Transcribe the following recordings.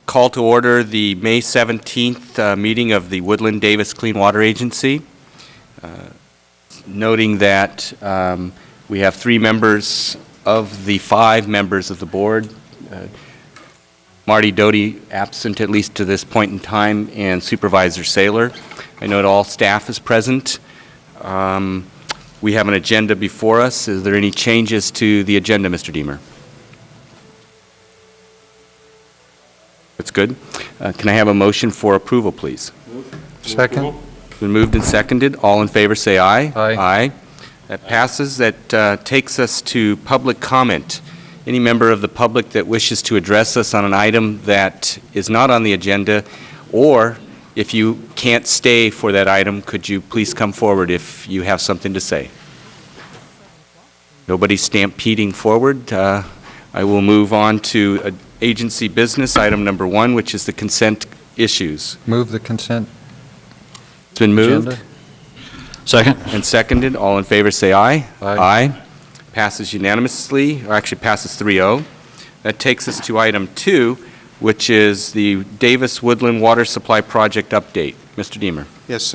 Call to order the May 17th meeting of the Woodland Davis Clean Water Agency. Noting that we have 3 members of the 5 members of the board. Marty Doty absent at least to this point in time, and Supervisor Saylor. I note all staff is present. We have an agenda before us. Is there any changes to the agenda, Mr. Deemer? That's good. Can I have a motion for approval, please? Second. It's been moved and seconded. All in favor say aye. Aye. Aye. That passes. That takes us to public comment. Any member of the public that wishes to address us on an item that is not on the agenda, or if you can't stay for that item, could you please come forward if you have something to say? Nobody's stampeding forward. I will move on to agency business, item number 1, which is the consent issues. Move the consent. It's been moved. Agenda. Second. And seconded. All in favor say aye. Aye. Aye. Passes unanimously, or actually passes 3-0. That takes us to item 2, which is the Davis Woodland Water Supply Project update. Mr. Deemer. Yes,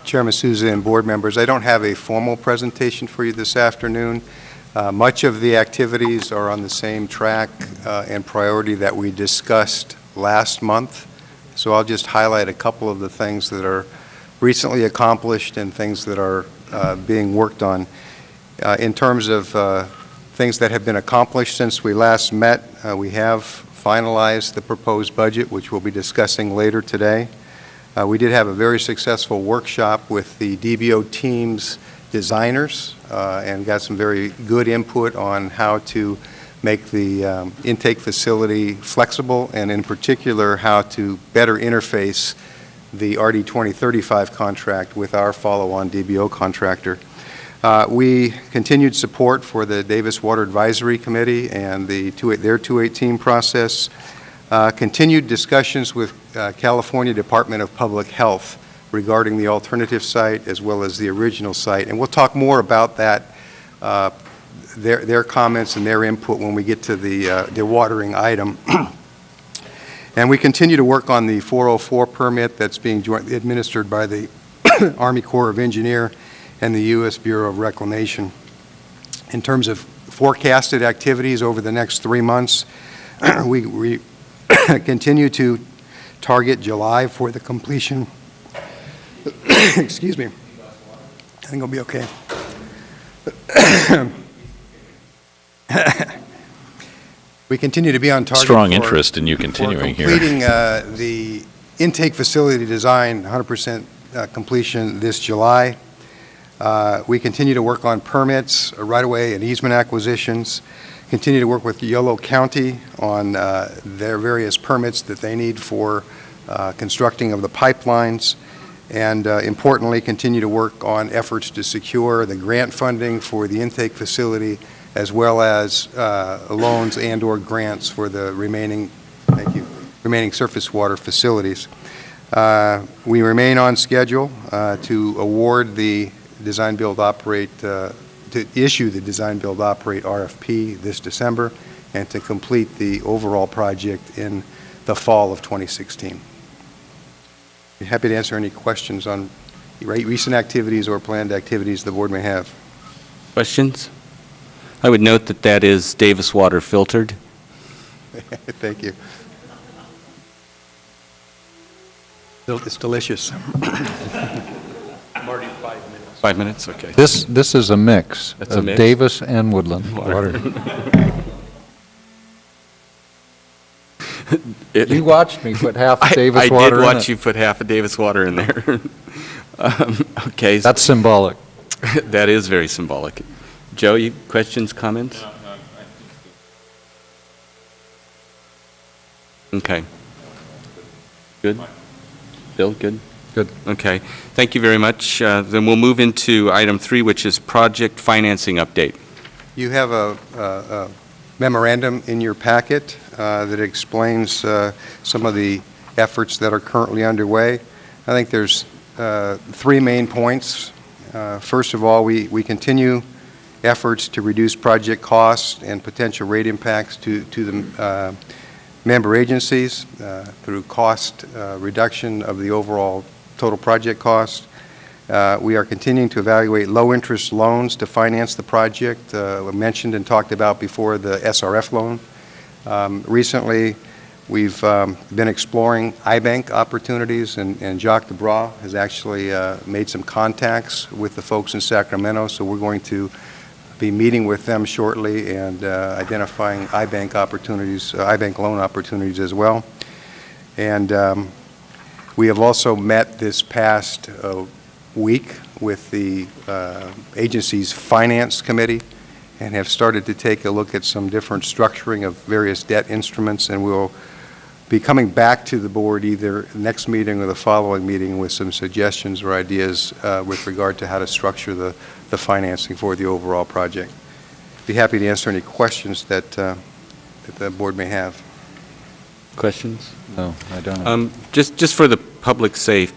Chairman Souza and board members, I don't have a formal presentation for you this afternoon. Much of the activities are on the same track and priority that we discussed last month. So I'll just highlight a couple of the things that are recently accomplished and things that are being worked on. In terms of things that have been accomplished since we last met, we have finalized the proposed budget, which we'll be discussing later today. We did have a very successful workshop with the DBO team's designers and got some very good input on how to make the intake facility flexible, and in particular how to better interface the RD 2035 contract with our follow-on DBO contractor. We continued support for the Davis Water Advisory Committee and their 218 process. Continued discussions with California Department of Public Health regarding the alternative site as well as the original site. And we'll talk more about that, their comments and their input when we get to the dewatering item. And we continue to work on the 404 permit that's being jointly administered by the Army Corps of Engineers and the U.S. Bureau of Reclamation. In terms of forecasted activities over the next 3 months, we continue to target July for the completion. Excuse me. I think I'll be okay. We continue to be on target. Strong interest in you continuing here. Completing the intake facility design, 100% completion this July. We continue to work on permits, right-of-way and easement acquisitions. Continue to work with Yolo County on their various permits that they need for constructing of the pipelines. And importantly, continue to work on efforts to secure the grant funding for the intake facility, as well as loans and or grants for the remaining surface water facilities. We remain on schedule to award the design build operate, to issue the design build operate RFP this December, and to complete the overall project in the fall of 2016. Be happy to answer any questions on recent activities or planned activities the board may have. Questions? I would note that that is Davis water filtered. Thank you. It's delicious. Marty, 5 minutes. 5 minutes? Okay. This is a mix That's of a mix. Davis and Woodland water. You watched me put half of Davis water in it. I did watch you put half of Davis water in there. Okay. That's symbolic. That is very symbolic. Joe, you questions, comments? Okay. Good? Bill, good? Good. Okay. Thank you very much. Then we'll move into item 3, which is project financing update. You have a memorandum in your packet that explains some of the efforts that are currently underway. I think there's 3 main points. First of all, we continue efforts to reduce project costs and potential rate impacts to the member agencies through cost reduction of the overall total project cost. We are continuing to evaluate low-interest loans to finance the project. We mentioned and talked about before the SRF loan. Recently, we've been exploring iBank opportunities, and Jacques Debras has actually made some contacts with the folks in Sacramento, so we're going to be meeting with them shortly and identifying iBank opportunities, iBank loan opportunities as well. And we have also met this past week with the agency's finance committee and have started to take a look at some different structuring of various debt instruments, and we'll be coming back to the board either next meeting or the following meeting with some suggestions or ideas with regard to how to structure the financing for the overall project. Be happy to answer any questions that the board may have. Questions? No, I don't. Just for the public's sake,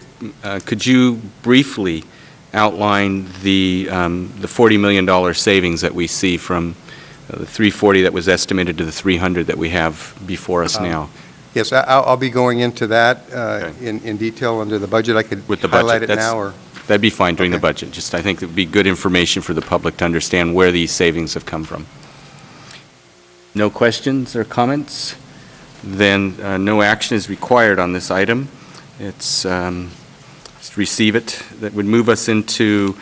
could you briefly outline the $40 million savings that we see from the 340 that was estimated to the 300 that we have before us now? Yes, I'll be going into that Okay. in detail under the budget. I could With the highlight budget, it now, or that'd be fine during the Okay. budget. Just, I think it would be good information for the public to understand where these savings have come from. No questions or comments? Then no action is required on this item. It's just receive it. That would move us into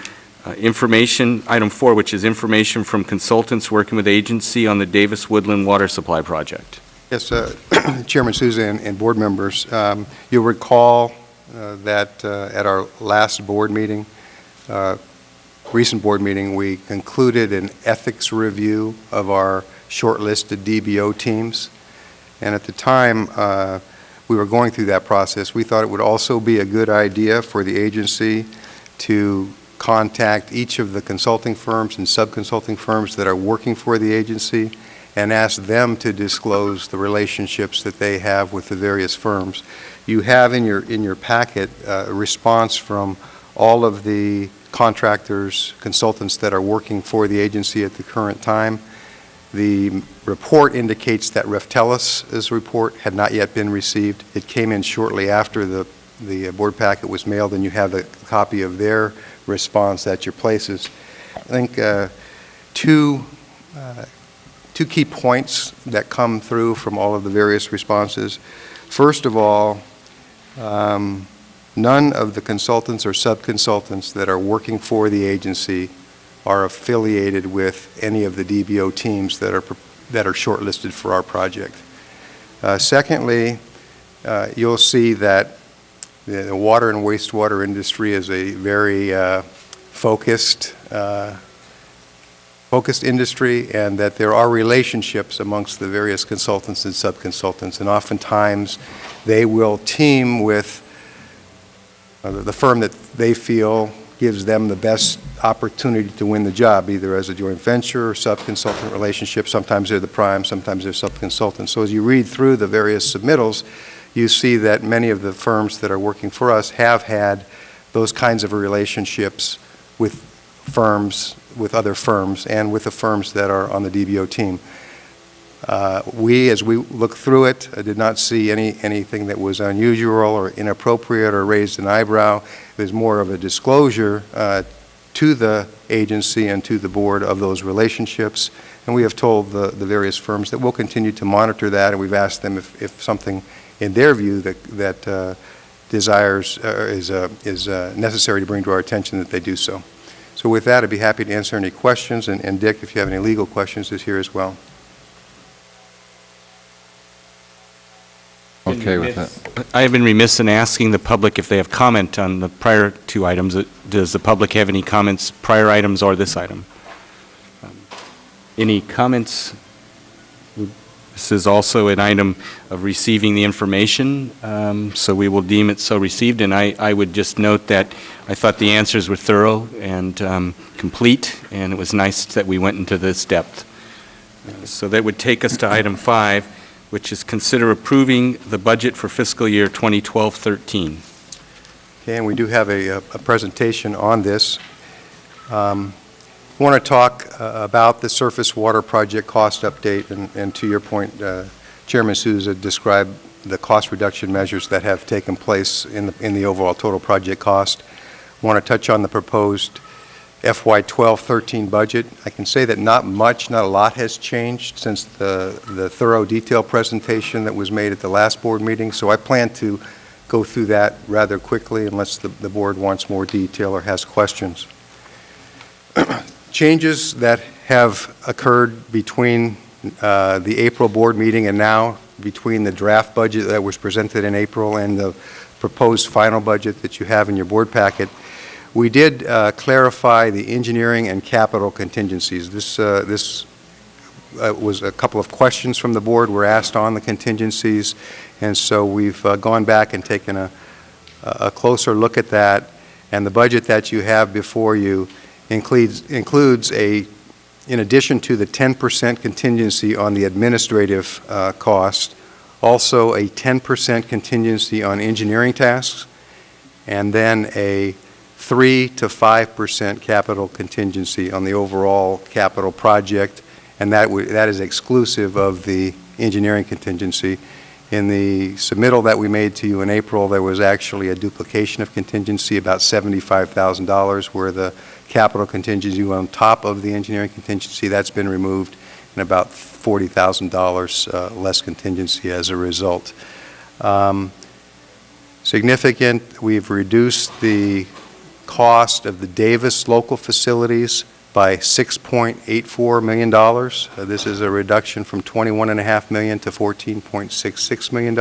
information, item 4, which is information from consultants working with the agency on the Davis Woodland Water Supply Project. yes, Chairman Souza and board members, you'll recall that at our last board meeting, recent board meeting, we concluded an ethics review of our shortlisted DBO teams. And at the time we were going through that process, we thought it would also be a good idea for the agency to contact each of the consulting firms and sub-consulting firms that are working for the agency and ask them to disclose the relationships that they have with the various firms. You have in your packet a response from all of the contractors, consultants that are working for the agency at the current time. The report indicates that Reftelis' report had not yet been received. It came in shortly after the board packet was mailed, and you have a copy of their response at your places. I think two key points that come through from all of the various responses. First of all, none of the consultants or sub-consultants that are working for the agency are affiliated with any of the DBO teams that are shortlisted for our project. Secondly, you'll see that the water and wastewater industry is a very focused industry, and that there are relationships amongst the various consultants and sub-consultants, and oftentimes they will team with the firm that they feel gives them the best opportunity to win the job, either as a joint venture or sub-consultant relationship. Sometimes they're the prime, sometimes they're sub-consultants. So as you read through the various submittals, you see that many of the firms that are working for us have had those kinds of relationships with firms, with other firms, and with the firms that are on the DBO team. As we looked through it, did not see anything that was unusual or inappropriate or raised an eyebrow. There's more of a disclosure to the agency and to the board of those relationships, and we have told the various firms that we'll continue to monitor that, and we've asked them if something in their view that desires is necessary to bring to our attention, that they do so. So with that, I'd be happy to answer any questions, and Dick, if you have any legal questions, is here as well. Okay with that. I have been remiss in asking the public if they have comment on the prior two items. Does the public have any comments, prior items or this item? Any comments? This is also an item of receiving the information, so we will deem it so received. And I would just note that I thought the answers were thorough and complete, and it was nice that we went into this depth. So that would take us to item 5, which is consider approving the budget for fiscal year 2012-13. Okay, and we do have a presentation on this. I want to talk about the surface water project cost update, and to your point, Chairman Souza described the cost reduction measures that have taken place in the overall total project cost. I want to touch on the proposed FY 12-13 budget. I can say that not a lot has changed since the thorough detail presentation that was made at the last board meeting, so I plan to go through that rather quickly unless the board wants more detail or has questions. Changes that have occurred between the April board meeting and now, between the draft budget that was presented in April and the proposed final budget that you have in your board packet, we did clarify the engineering and capital contingencies. This was a couple of questions from the board were asked on the contingencies, and so we've gone back and taken a closer look at that, and the budget that you have before you includes in addition to the 10% contingency on the administrative cost, also a 10% contingency on engineering tasks, and then a 3 to 5% capital contingency on the overall capital project, and that is exclusive of the engineering contingency. In the submittal that we made to you in April, there was actually a duplication of contingency, about $75,000, where the capital contingency on top of the engineering contingency, that's been removed, and about $40,000 less contingency as a result. Significant, we've reduced the cost of the Davis local facilities by $6.84 million. This is a reduction from $21.5 million to $14.66 million.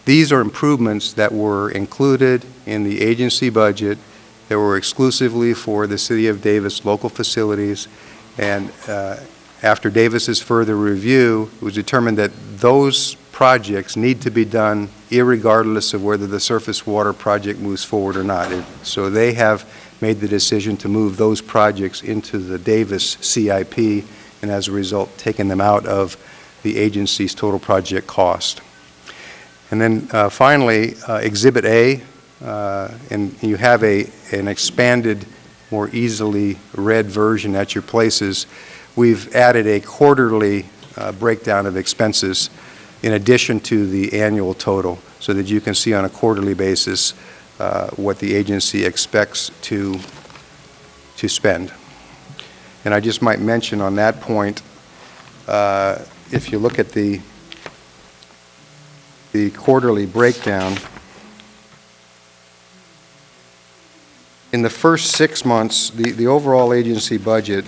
These are improvements that were included in the agency budget that were exclusively for the City of Davis local facilities, and after Davis's further review, it was determined that those projects need to be done irregardless of whether the surface water project moves forward or not. So they have made the decision to move those projects into the Davis CIP, and as a result, taken them out of the agency's total project cost. And then finally, Exhibit A, and you have an expanded, more easily read version at your places. We've added a quarterly breakdown of expenses in addition to the annual total, so that you can see on a quarterly basis what the agency expects to spend. And I just might mention on that point, if you look at the quarterly breakdown, in the first 6 months, the overall agency budget,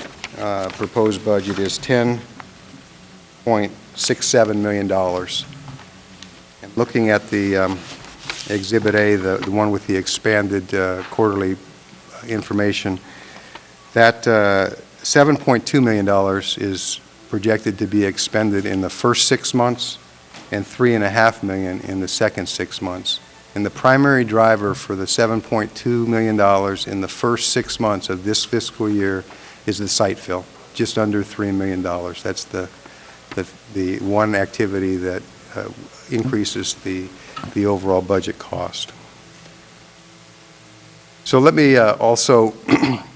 proposed budget, is $10.67 million. And looking at the Exhibit A, the one with the expanded quarterly information, that $7.2 million is projected to be expended in the first 6 months and $3.5 million in the second 6 months. And the primary driver for the $7.2 million in the first 6 months of this fiscal year is the site fill, just under $3 million. That's the one activity that increases the overall budget cost. So let me also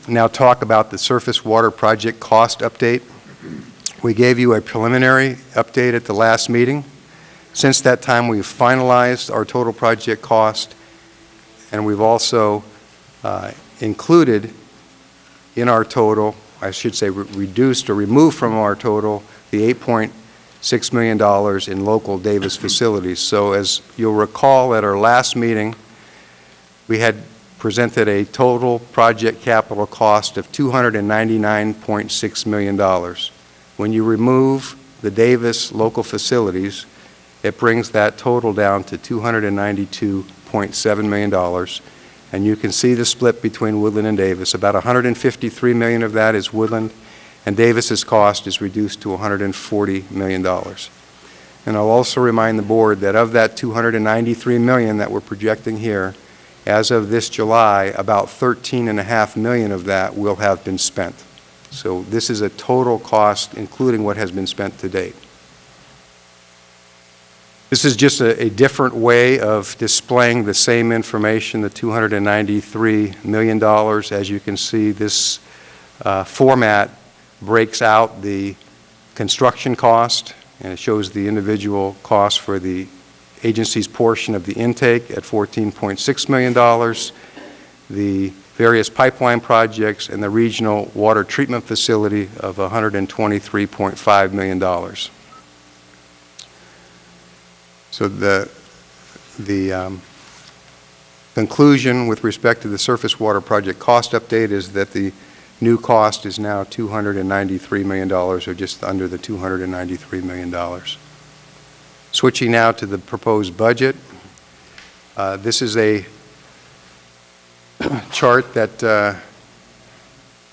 now talk about the surface water project cost update. We gave you a preliminary update at the last meeting. Since that time, we've finalized our total project cost, and we've also included in our total, I should say reduced or removed from our total, the $8.6 million in local Davis facilities. So as you'll recall at our last meeting, we had presented a total project capital cost of $299.6 million. When you remove the Davis local facilities, it brings that total down to $292.7 million. And you can see the split between Woodland and Davis. About $153 million of that is Woodland, and Davis's cost is reduced to $140 million. And I'll also remind the board that of that $293 million that we're projecting here, as of this July, about $13.5 million of that will have been spent. So this is a total cost, including what has been spent to date. This is just a different way of displaying the same information, the $293 million. As you can see, this format breaks out the construction cost and it shows the individual costs for the agency's portion of the intake at $14.6 million, the various pipeline projects, and the regional water treatment facility of $123.5 million. So the conclusion with respect to the surface water project cost update is that the new cost is now $293 million, or just under the $293 million. Switching now to the proposed budget. This is a chart that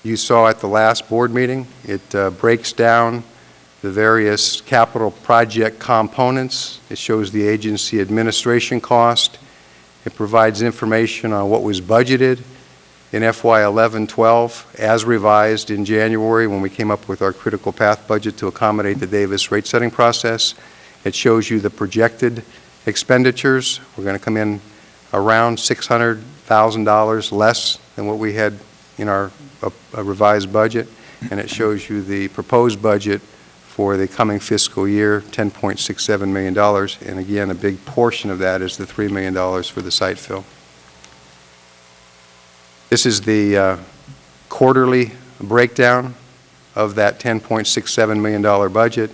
you saw at the last board meeting. It breaks down the various capital project components. It shows the agency administration cost. It provides information on what was budgeted in FY 11-12 as revised in January when we came up with our critical path budget to accommodate the Davis rate setting process. It shows you the projected expenditures. We're going to come in around $600,000 less than what we had in our revised budget, and it shows you the proposed budget for the coming fiscal year, $10.67 million, and again, a big portion of that is the $3 million for the site fill. This is the quarterly breakdown of that $10.67 million budget.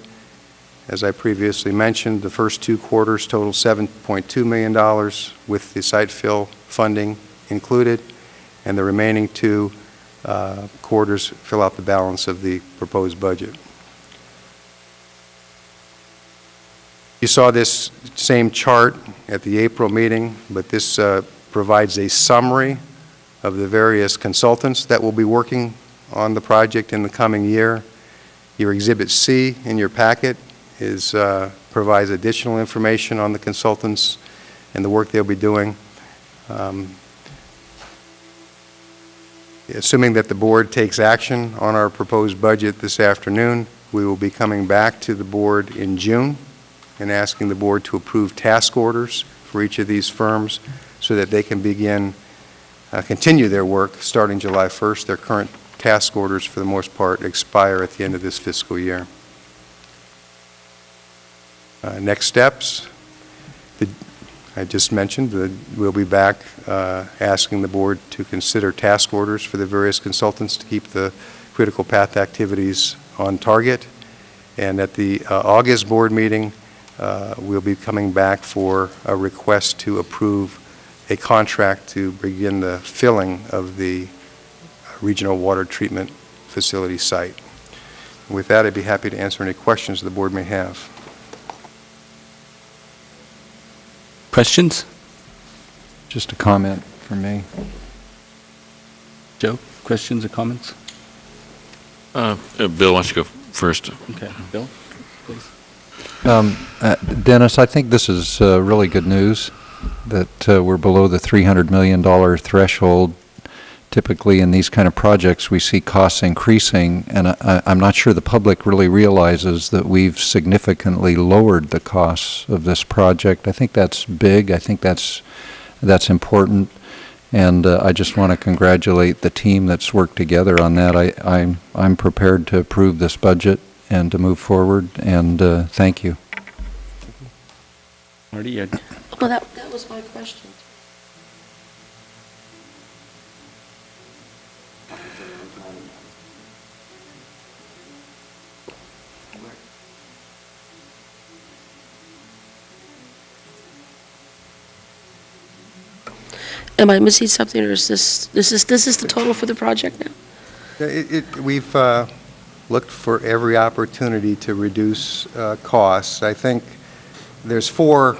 As I previously mentioned, the first two quarters total $7.2 million with the site fill funding included, and the remaining two quarters fill out the balance of the proposed budget. You saw this same chart at the April meeting, but this provides a summary of the various consultants that will be working on the project in the coming year. Your Exhibit C in your packet provides additional information on the consultants and the work they'll be doing. Assuming that the board takes action on our proposed budget this afternoon, we will be coming back to the board in June and asking the board to approve task orders for each of these firms so that they can continue their work starting July 1st. Their current task orders, for the most part, expire at the end of this fiscal year. Next steps, I just mentioned that we'll be back asking the board to consider task orders for the various consultants to keep the critical path activities on target. And at the August board meeting, we'll be coming back for a request to approve a contract to begin the filling of the regional water treatment facility site. With that, I'd be happy to answer any questions the board may have. Questions? Just a comment from me. Joe, questions or comments? Bill, why don't you go first? Okay, Bill, please. Dennis, I think this is really good news that we're below the $300 million threshold. Typically in these kind of projects we see costs increasing, and I'm not sure the public really realizes that we've significantly lowered the costs of this project. I think that's big. I think that's important, and I just want to congratulate the team that's worked together on that. I'm prepared to approve this budget and to move forward, and thank you. Marty, you had... Well, that was my question. Am I missing something, or is this the total for the project now? We've looked for every opportunity to reduce costs. I think there's four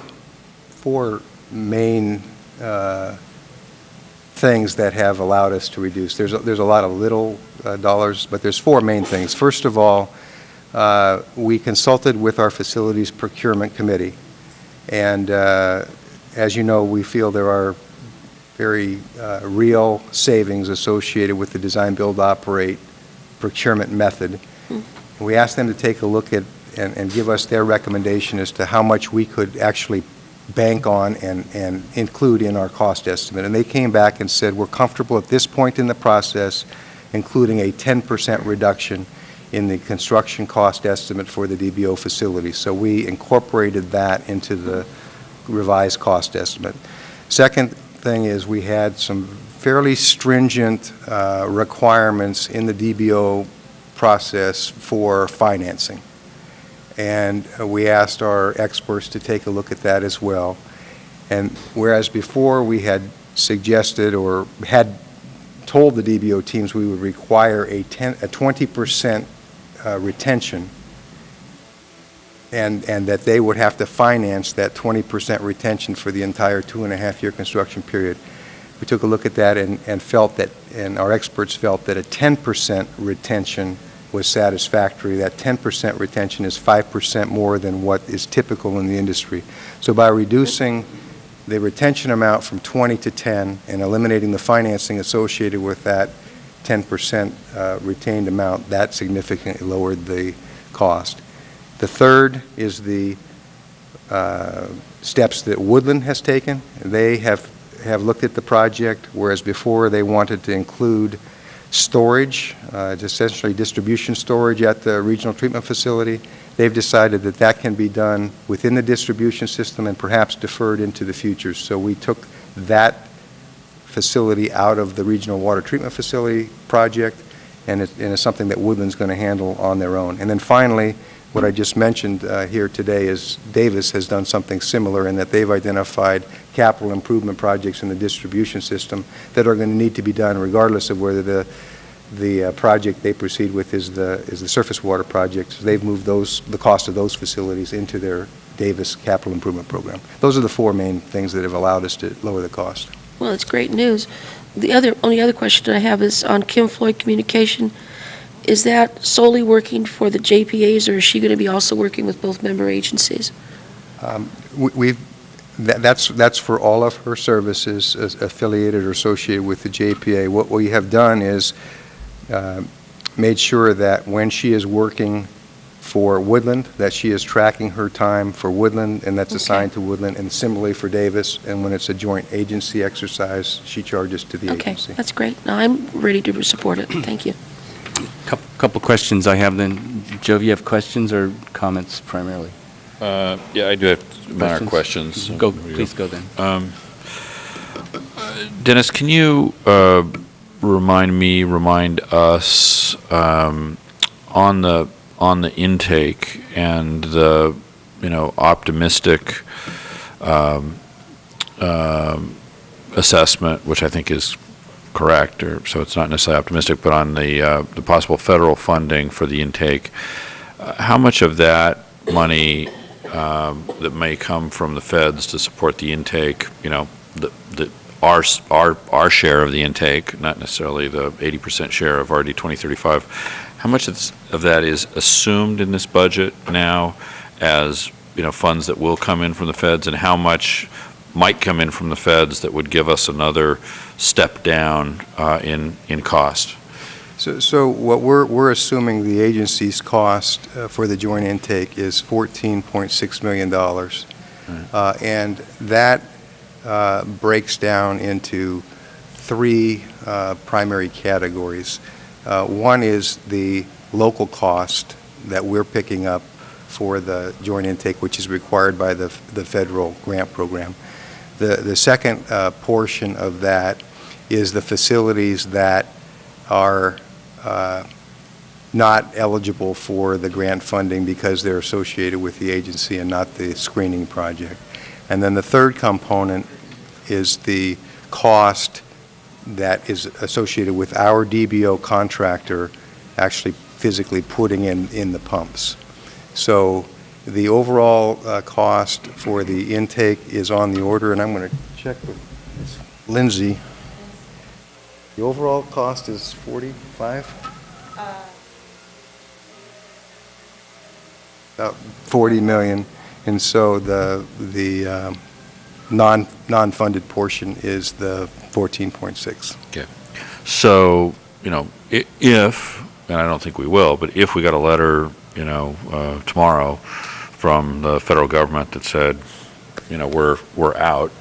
main things that have allowed us to reduce. There's a lot of little dollars, but there's four main things. First of all, we consulted with our facilities procurement committee, and as you know, we feel there are very real savings associated with the design, build, operate procurement method. We asked them to take a look at and give us their recommendation as to how much we could actually bank on and include in our cost estimate. And they came back and said, we're comfortable at this point in the process including a 10% reduction in the construction cost estimate for the DBO facility. So we incorporated that into the revised cost estimate. Second thing is we had some fairly stringent requirements in the DBO process for financing. And we asked our experts to take a look at that as well. And whereas before we had suggested or had told the DBO teams we would require a 20% retention and that they would have to finance that 20% retention for the entire 2.5-year construction period. We took a look at that and felt that, and our experts felt that a 10% retention was satisfactory. That 10% retention is 5% more than what is typical in the industry. So by reducing the retention amount from 20 to 10 and eliminating the financing associated with that 10% retained amount, that significantly lowered the cost. The third is the steps that Woodland has taken. They have looked at the project, whereas before they wanted to include storage, essentially distribution storage at the regional treatment facility. They've decided that that can be done within the distribution system and perhaps deferred into the future. So we took that facility out of the regional water treatment facility project, and it's something that Woodland's going to handle on their own. And then finally, what I just mentioned here today is Davis has done something similar in that they've identified capital improvement projects in the distribution system that are going to need to be done regardless of whether the project they proceed with is the surface water project. So they've moved the cost of those facilities into their Davis capital improvement program. Those are the four main things that have allowed us to lower the cost. Well, it's great news. The only other question I have is on Kim Floyd Communication. Is that solely working for the JPAs, or is she going to be also working with both member agencies? That's for all of her services affiliated or associated with the JPA. What we have done is made sure that when she is working for Woodland, that she is tracking her time for Woodland, and that's assigned to Woodland, and similarly for Davis. And when it's a joint agency exercise, she charges to the agency. Okay, that's great. Now I'm ready to support it. Thank you. Couple questions I have then. Joe, you have questions or comments primarily? Yeah, I do have minor questions. Please go then. Dennis, can you remind us on the intake and the optimistic assessment, which I think is correct, so it's not necessarily optimistic, but on the possible federal funding for the intake, how much of that money that may come from the feds to support the intake, our share of the intake, not necessarily the 80% share of RD 2035, how much of that is assumed in this budget now as funds that will come in from the feds, and how much might come in from the feds that would give us another step down in cost? So what we're assuming the agency's cost for the joint intake is $14.6 million. And that breaks down into three primary categories. One is the local cost that we're picking up for the joint intake, which is required by the federal grant program. The second portion of that is the facilities that are not eligible for the grant funding because they're associated with the agency and not the screening project. And then the third component is the cost that is associated with our DBO contractor actually physically putting in the pumps. So the overall cost for the intake is on the order, and I'm going to check with Lindsay. The overall cost is 45? About 40 million, and so the non-funded portion is the 14.6. Okay. So, if, and I don't think we will, but if we got a letter, tomorrow from the federal government that said, we're out,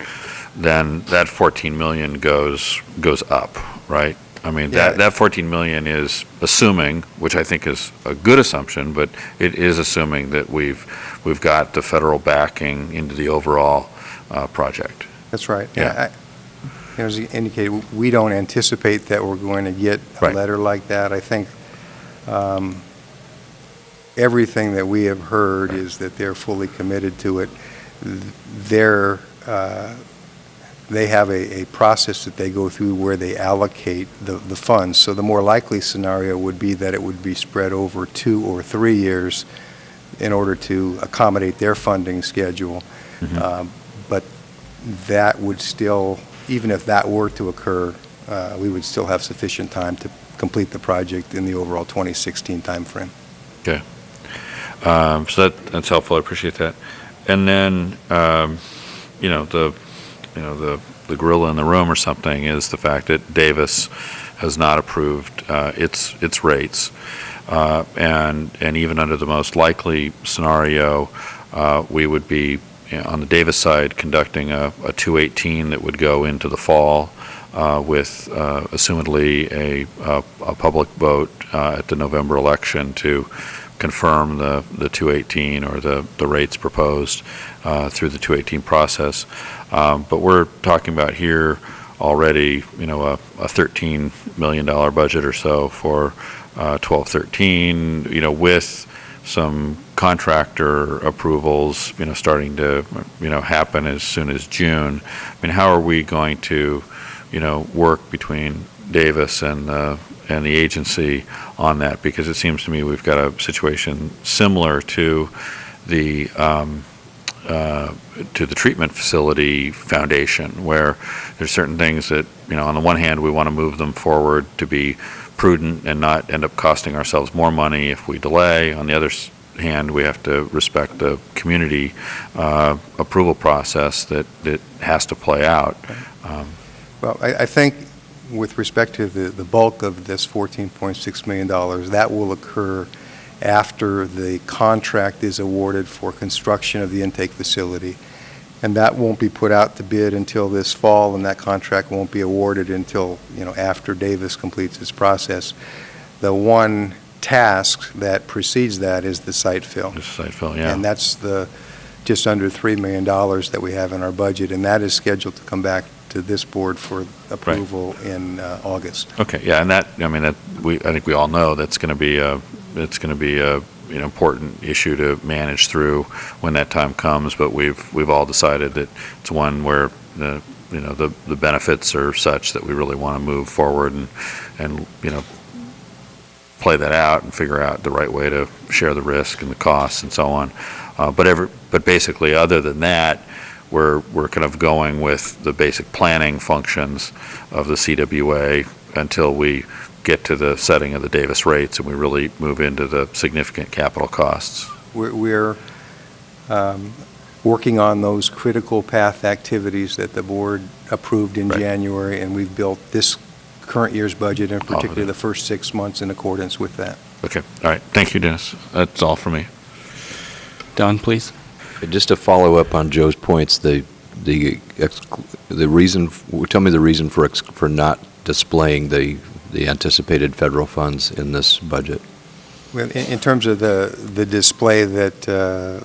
then that 14 million goes up, right? I mean, Yeah. that 14 million is assuming, which I think is a good assumption, but it is assuming that we've got the federal backing into the overall project. That's right. Yeah. As you indicated, we don't anticipate that we're going to get a Right. letter like that. I think everything that we have heard is that they're fully committed to it. They have a process that they go through where they allocate the funds. So the more likely scenario would be that it would be spread over 2 or 3 years in order to accommodate their funding schedule. But that would still, even if that were to occur, we would still have sufficient time to complete the project in the overall 2016 timeframe. Okay. So that's helpful. I appreciate that. And then, the gorilla in the room or something is the fact that Davis has not approved its rates. And even under the most likely scenario, we would be, on the Davis side, conducting a 218 that would go into the fall with assumedly a public vote at the November election to confirm the 218 or the rates proposed through the 218 process. But we're talking about here already, a $13 million budget or so for 12-13, with some contractor approvals, starting to, happen as soon as June. I mean, how are we going to, work between Davis and the agency on that? Because it seems to me we've got a situation similar to the treatment facility foundation, where there's certain things that, on the one hand, we want to move them forward to be prudent and not end up costing ourselves more money if we delay. On the other hand, we have to respect the community approval process that has to play out. Well, I think with respect to the bulk of this $14.6 million, that will occur after the contract is awarded for construction of the intake facility. And that won't be put out to bid until this fall, and that contract won't be awarded until, after Davis completes its process. The one task that precedes that is the site fill. The site fill, yeah. And that's the just under $3 million that we have in our budget, and that is scheduled to come back to this board for approval in August. Okay, yeah, and I think we all know that's going to be a important issue to manage through when that time comes. But we've all decided that it's one where the benefits are such that we really want to move forward and play that out and figure out the right way to share the risk and the costs and so on. But basically, other than that, we're kind of going with the basic planning functions of the CWA until we get to the setting of the Davis rates and we really move into the significant capital costs. We're working on those critical path activities that the board approved in January, and we've built this current year's budget, in particular the first 6 months, in accordance with that. Okay, all right. Thank you, Dennis. That's all for me. Don, please. Just to follow up on Joe's points, the reason, tell me the reason for not displaying the anticipated federal funds in this budget. Well, in terms of the display that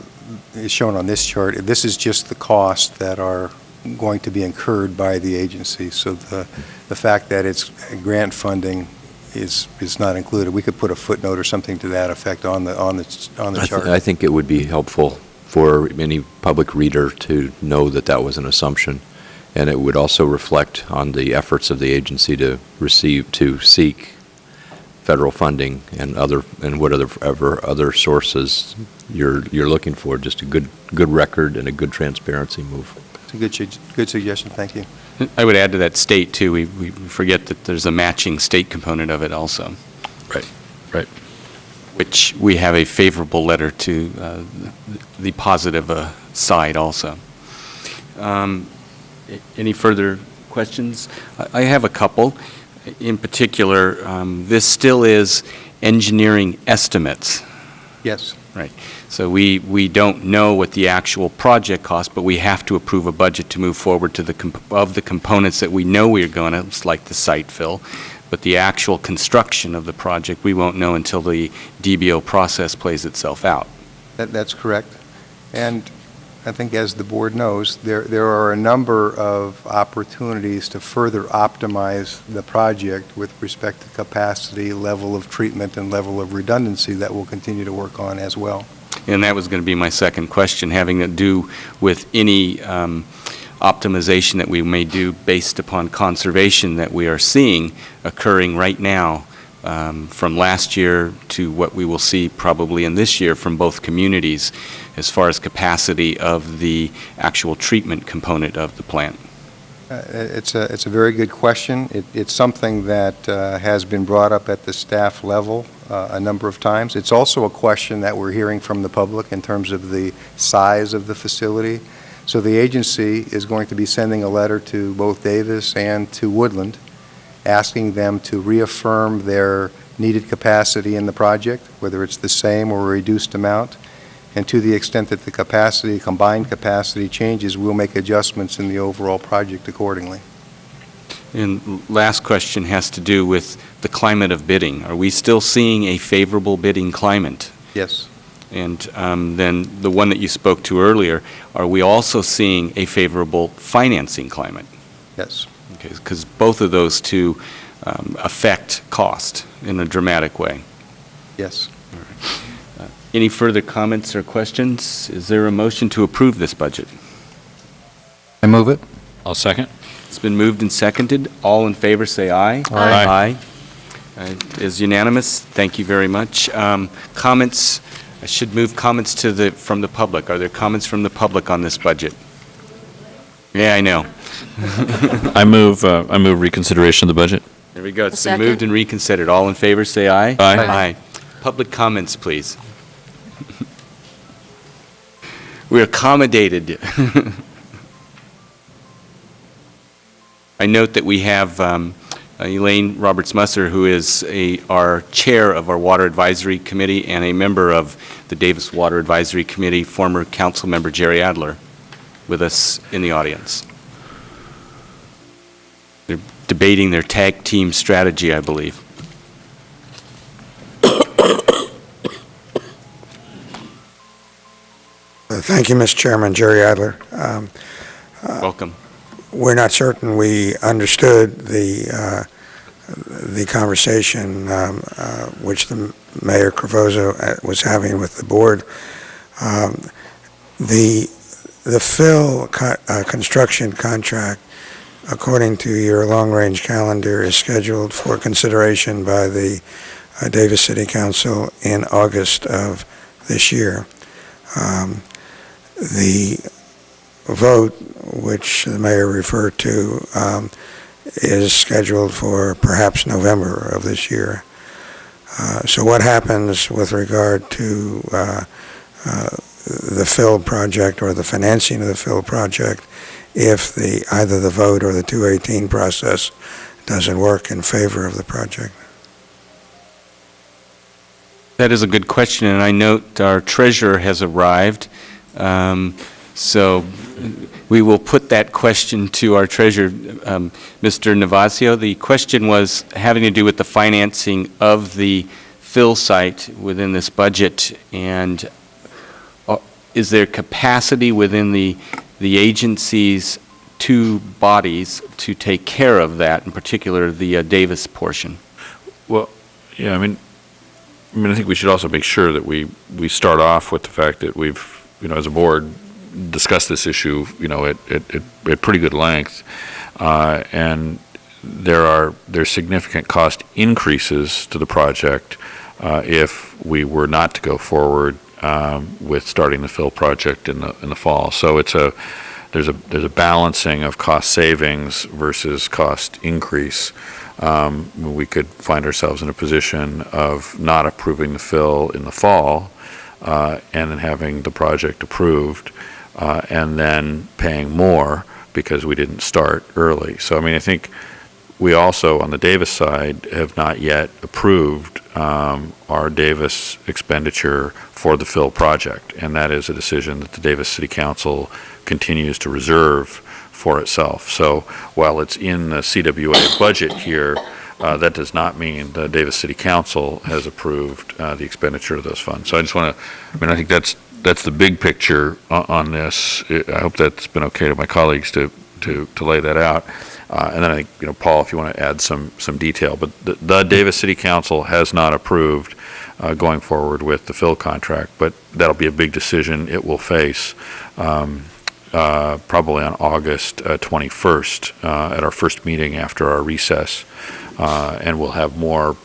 is shown on this chart, this is just the costs that are going to be incurred by the agency. So the fact that it's grant funding is not included. We could put a footnote or something to that effect on the chart. I think it would be helpful for any public reader to know that was an assumption, and it would also reflect on the efforts of the agency to seek federal funding and whatever other sources you're looking for. Just a good record and a good transparency move. It's a good suggestion. Thank you. I would add to that state, too. We forget that there's a matching state component of it also. Right. Which we have a favorable letter to the positive side also. Any further questions? I have a couple. In particular, this still is engineering estimates. Yes. Right. So we don't know what the actual project costs, but we have to approve a budget to move forward to the components that we know we are going to, like the site fill, But the actual construction of the project, we won't know until the DBO process plays itself out. That's correct. And I think, as the board knows, there are a number of opportunities to further optimize the project with respect to capacity, level of treatment, and level of redundancy that we'll continue to work on as well. And that was going to be my second question, having to do with any optimization that we may do based upon conservation that we are seeing occurring right now from last year to what we will see probably in this year from both communities as far as capacity of the actual treatment component of the plant. It's a very good question. It's something that has been brought up at the staff level a number of times. It's also a question that we're hearing from the public in terms of the size of the facility. So the agency is going to be sending a letter to both Davis and to Woodland, asking them to reaffirm their needed capacity in the project, whether it's the same or a reduced amount. And to the extent that the capacity, combined capacity changes, we'll make adjustments in the overall project accordingly. And last question has to do with the climate of bidding. Are we still seeing a favorable bidding climate? Yes. And then the one that you spoke to earlier, are we also seeing a favorable financing climate? Yes. Okay, because both of those two affect cost in a dramatic way. Yes. Any further comments or questions? Is there a motion to approve this budget? I move it. I'll second. It's been moved and seconded. All in favor, say aye. Aye. It is unanimous. Thank you very much. Comments, I should move comments from the public. Are there comments from the public on this budget? Yeah, I know. I move reconsideration of the budget. There we go. It's A been moved second. and reconsidered. All in favor, say aye. Aye. Public comments, please. We're accommodated. I note that we have Elaine Roberts-Musser, who is our chair of our Water Advisory Committee and a member of the Davis Water Advisory Committee, former council member Jerry Adler, with us in the audience. They're debating their tag team strategy, I believe. Thank you, Mr. Chairman. Jerry Adler. Welcome. We're not certain we understood the conversation which the Mayor Cravozo was having with the board. The fill construction contract, according to your long-range calendar, is scheduled for consideration by the Davis City Council in August of this year. The vote, which the mayor referred to, is scheduled for perhaps November of this year. So what happens with regard to the fill project or the financing of the fill project if either the vote or the 218 process doesn't work in favor of the project? That is a good question, and I note our treasurer has arrived. So we will put that question to our treasurer, Mr. Navasio. The question was having to do with the financing of the fill site within this budget, and is there capacity within the agency's two bodies to take care of that, in particular the Davis portion? Well, yeah, I mean, I think we should also make sure that we start off with the fact that we've, as a board, discussed this issue, at pretty good length, and there's significant cost increases to the project if we were not to go forward with starting the fill project in the fall. So there's a balancing of cost savings versus cost increase. We could find ourselves in a position of not approving the fill in the fall and then having the project approved and then paying more because we didn't start early. So, I think we also, on the Davis side, have not yet approved our Davis expenditure for the fill project, and that is a decision that the Davis City Council continues to reserve for itself. So while it's in the CWA budget here, that does not mean the Davis City Council has approved the expenditure of those funds. So I just want to, I think that's the big picture on this. I hope that's been okay to my colleagues to lay that out. And then I think, Paul, if you want to add some detail, but the Davis City Council has not approved going forward with the fill contract, but that'll be a big decision it will face probably on August 21st at our first meeting after our recess. And we'll have more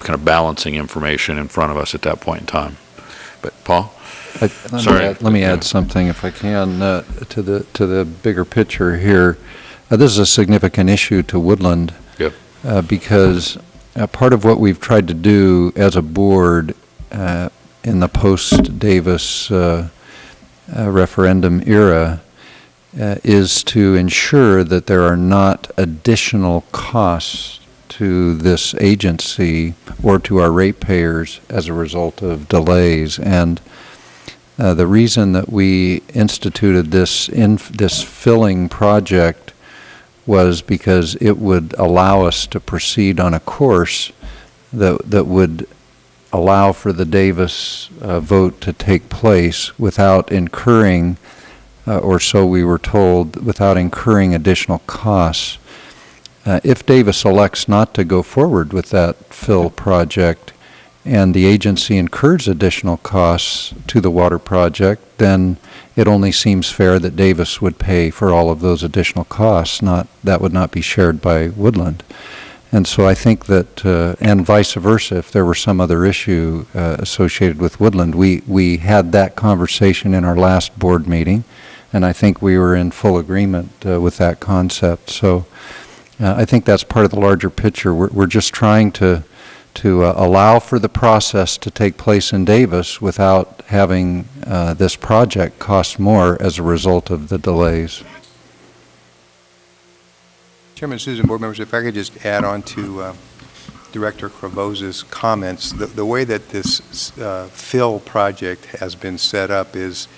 kind of balancing information in front of us at that point in time. But Paul? Let me add something, if I can, to the bigger picture here. This is a significant issue to Woodland. Yep. Because part of what we've tried to do as a board in the post-Davis referendum era is to ensure that there are not additional costs to this agency or to our ratepayers as a result of delays. And the reason that we instituted this filling project was because it would allow us to proceed on a course that would allow for the Davis vote to take place without incurring, or so we were told, without incurring additional costs. If Davis elects not to go forward with that fill project and the agency incurs additional costs to the water project, then it only seems fair that Davis would pay for all of those additional costs. That would not be shared by Woodland. And so I think that, and vice versa, if there were some other issue associated with Woodland, we had that conversation in our last board meeting, and I think we were in full agreement with that concept. So I think that's part of the larger picture. We're just trying to allow for the process to take place in Davis without having this project cost more as a result of the delays. Chairman Susan, board members, if I could just add on to Director Cravosa's comments, the way that this fill project has been set up is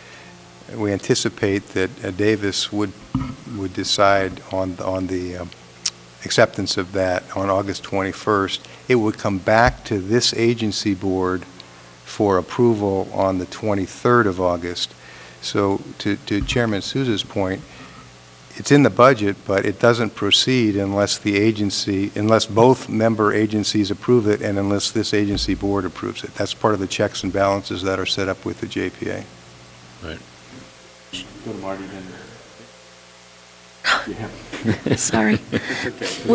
we anticipate that Davis would decide on the acceptance of that on August 21st. It would come back to this agency board for approval on the 23rd of August. So to Chairman Souza's point, it's in the budget, but it doesn't proceed unless both member agencies approve it and unless this agency board approves it. That's part of the checks and balances that are set up with the JPA. Right. Go to Marty then. Sorry.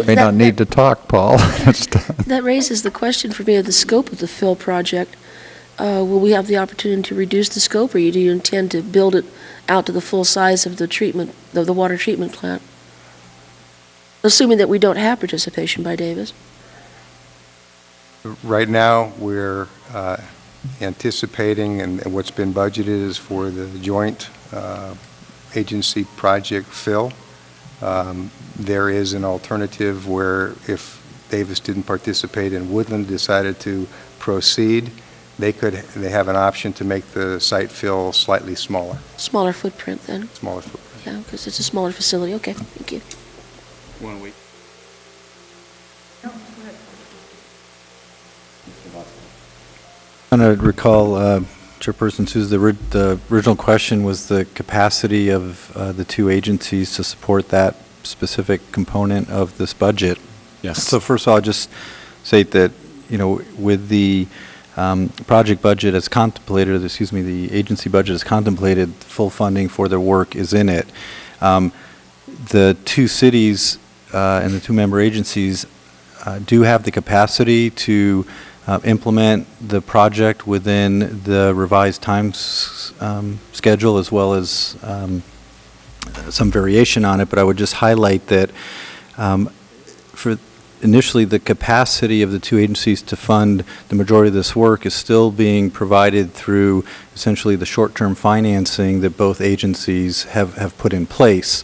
May not need to talk, Paul. That raises the question for me of the scope of the fill project. Will we have the opportunity to reduce the scope, or do you intend to build it out to the full size of the water treatment plant? Assuming that we don't have participation by Davis. Right now, we're anticipating, and what's been budgeted is for the joint agency project fill. There is an alternative where if Davis didn't participate and Woodland decided to proceed, they have an option to make the site fill slightly smaller. Smaller footprint then? Smaller footprint. Yeah, because it's a smaller facility. Okay, thank you. Want to wait? I want to recall, Chairperson Souza, the original question was the capacity of the two agencies to support that specific component of this budget. Yes. So first of all, I'll just say that, with the project budget as contemplated, the agency budget as contemplated, full funding for their work is in it. The two cities and the two member agencies do have the capacity to implement the project within the revised time schedule, as well as some variation on it. But I would just highlight that for initially the capacity of the two agencies to fund the majority of this work is still being provided through essentially the short-term financing that both agencies have put in place.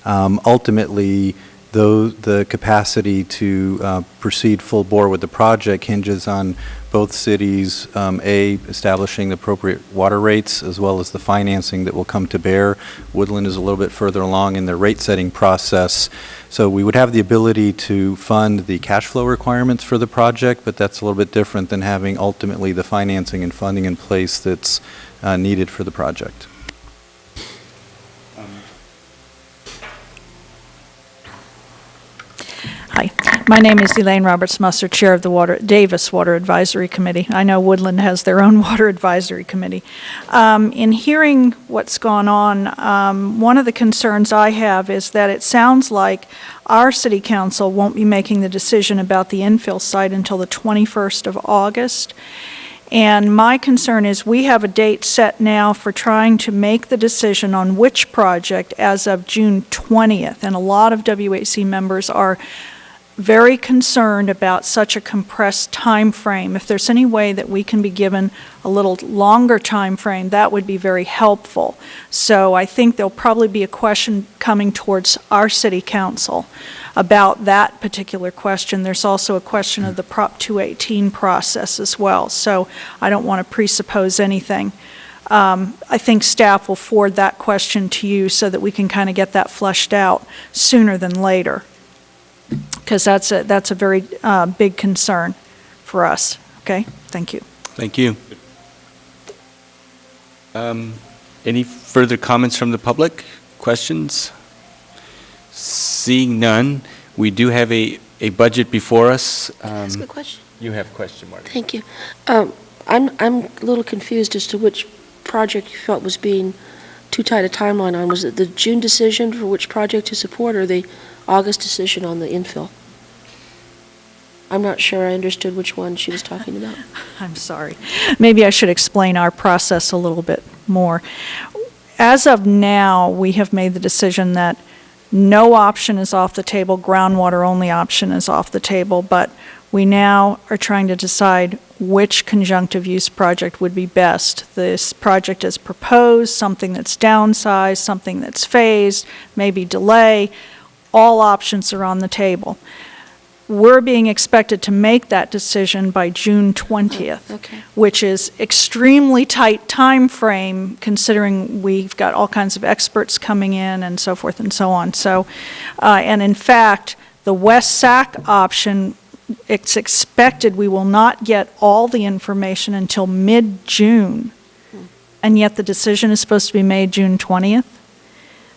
Ultimately, though the capacity to proceed full bore with the project hinges on both cities, establishing the appropriate water rates as well as the financing that will come to bear. Woodland is a little bit further along in their rate-setting process. So we would have the ability to fund the cash flow requirements for the project, but that's a little bit different than having ultimately the financing and funding in place that's needed for the project. Hi, my name is Elaine Roberts-Musser, Chair of the Davis Water Advisory Committee. I know Woodland has their own Water Advisory Committee. In hearing what's gone on, one of the concerns I have is that it sounds like our City Council won't be making the decision about the infill site until the 21st of August. And my concern is we have a date set now for trying to make the decision on which project as of June 20th. And a lot of WHC members are very concerned about such a compressed time frame. If there's any way that we can be given a little longer time frame, that would be very helpful. So I think there'll probably be a question coming towards our City Council about that particular question. There's also a question of the Prop 218 process as well. So I don't want to presuppose anything. I think staff will forward that question to you so that we can kind of get that flushed out sooner than later, because that's a very big concern for us. Okay, thank you. Thank you. Any further comments from the public? Questions? Seeing none, we do have a budget before us. That's a good question. You have a question, Marty. Thank you. I'm a little confused as to which project you felt was being too tight a timeline on. Was it the June decision for which project to support, or the August decision on the infill? I'm not sure I understood which one she was talking about. I'm sorry. Maybe I should explain our process a little bit more. As of now, we have made the decision that no option is off the table, groundwater only option is off the table, but we now are trying to decide which conjunctive use project would be best. This project is proposed, something that's downsized, something that's phased, maybe delay. All options are on the table. We're being expected to make that decision by June 20th, Okay. which is extremely tight time frame considering we've got all kinds of experts coming in and so forth and so on. So, and in fact, the West Sac option, it's expected we will not get all the information until mid-June, and yet the decision is supposed to be made June 20th.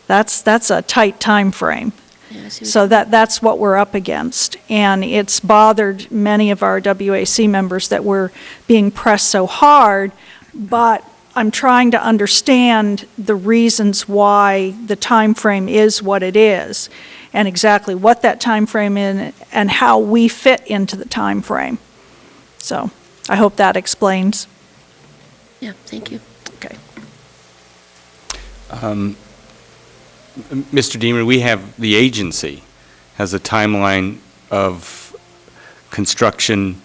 That's a tight time frame. Yeah, I see what So that's what we're up against. And it's bothered many of our WAC members that we're being pressed so hard, but I'm trying to understand the reasons why the time frame is what it is, and exactly what that time frame is and how we fit into the time frame. So I hope that explains. Yeah, thank you. Okay. Mr. Deemer, we have, the agency has a timeline of construction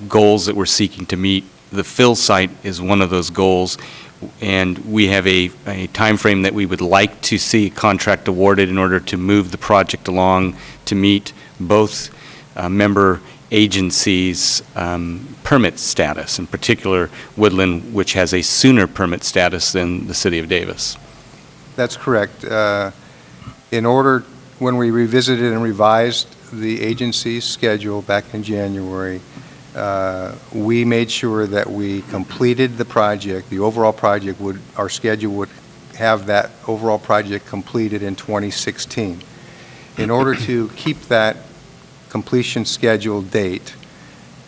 goals that we're seeking to meet. The fill site is one of those goals, and we have a time frame that we would like to see a contract awarded in order to move the project along to meet both member agencies' permit status, in particular Woodland, which has a sooner permit status than the City of Davis. That's correct. In order, when we revisited and revised the agency's schedule back in January, we made sure that we completed the project. The overall project would, our schedule would have that overall project completed in 2016. In order to keep that completion schedule date,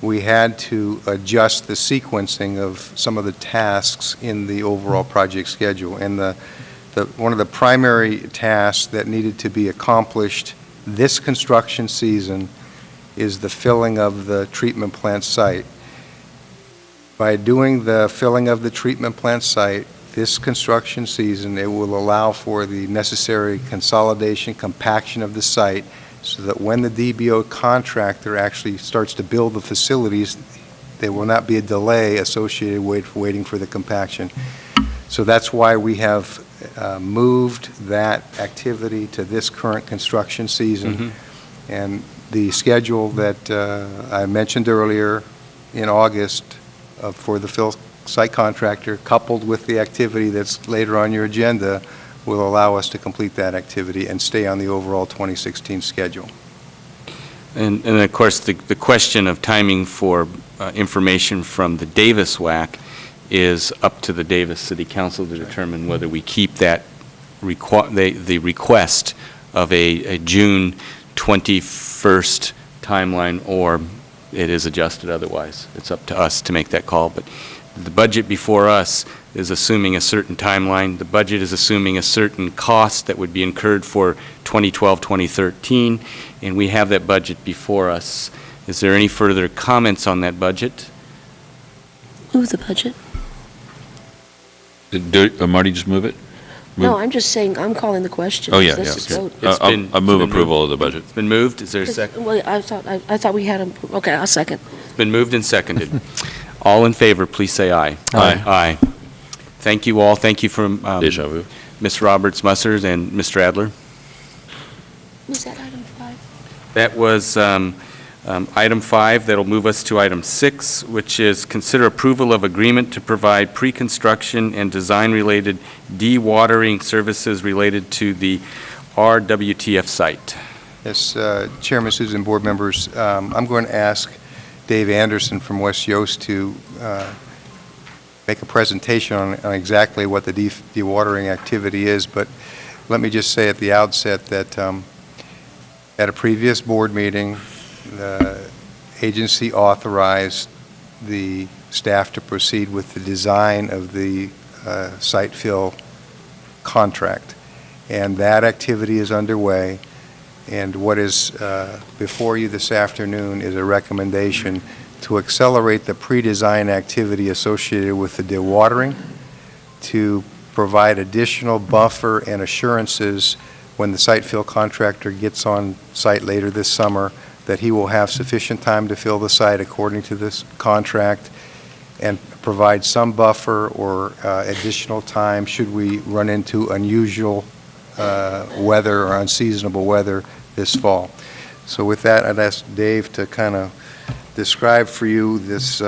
we had to adjust the sequencing of some of the tasks in the overall project schedule. And one of the primary tasks that needed to be accomplished this construction season is the filling of the treatment plant site. By doing the filling of the treatment plant site this construction season, it will allow for the necessary consolidation, compaction of the site, so that when the DBO contractor actually starts to build the facilities, there will not be a delay associated with waiting for the compaction. So that's why we have moved that activity to this current construction season. And the schedule that I mentioned earlier in August for the fill site contractor, coupled with the activity that's later on your agenda, will allow us to complete that activity and stay on the overall 2016 schedule. And of course, the question of timing for information from the Davis WAC is up to the Davis City Council to determine whether we keep that the request of a June 21st timeline, or it is adjusted otherwise. It's up to us to make that call. But the budget before us is assuming a certain timeline. The budget is assuming a certain cost that would be incurred for 2012, 2013, and we have that budget before us. Is there any further comments on that budget? Move the budget. Did Marty just move it? No, I'm just saying, I'm calling the question. Oh, yeah, This yeah. is vote. It's been- I move it's been approval of the budget. It's been moved. Is there a second? Well, I thought we had okay, I'll second. It's been moved and seconded. All in favor, please say aye. Aye. Aye. Thank you all. Thank you from Deja vu. Ms. Roberts-Musser and Mr. Adler. Was that item 5? That was item 5. That'll move us to item 6, which is consider approval of agreement to provide pre-construction and design-related dewatering services related to the RWTF site. Yes, Chairman Susan, board members, I'm going to ask Dave Anderson from West Yost to make a presentation on exactly what the dewatering activity is, but let me just say at the outset that at a previous board meeting, the agency authorized the staff to proceed with the design of the site fill contract, and that activity is underway. And what is before you this afternoon is a recommendation to accelerate the pre-design activity associated with the dewatering, to provide additional buffer and assurances when the site fill contractor gets on site later this summer, that he will have sufficient time to fill the site according to this contract, and provide some buffer or additional time should we run into unusual weather or unseasonable weather this fall. So with that, I'd ask Dave to kind of describe for you this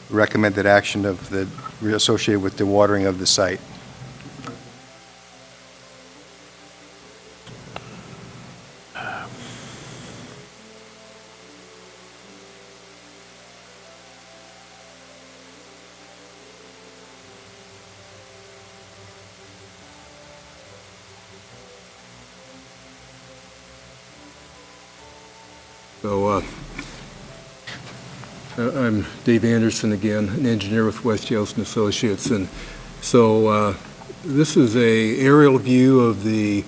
recommended action of the associated with the watering of the site. So I'm Dave Anderson again, an engineer with West Yost and Associates, and so this is a aerial view of the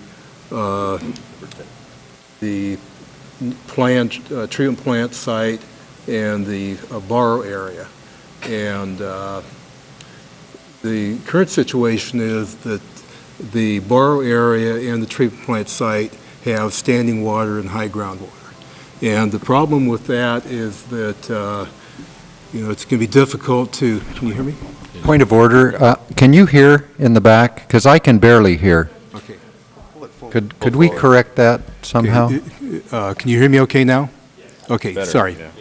treatment plant site and the borrow area, and the current situation is that the borrow area and the treatment plant site have standing water and high groundwater. And the problem with that is that, it's going to be difficult to, can you hear me? Point of order, can you hear in the back? Because I can barely hear. Okay. Could we correct that somehow? Okay. Can you hear me okay now? Okay, Better, sorry. yeah.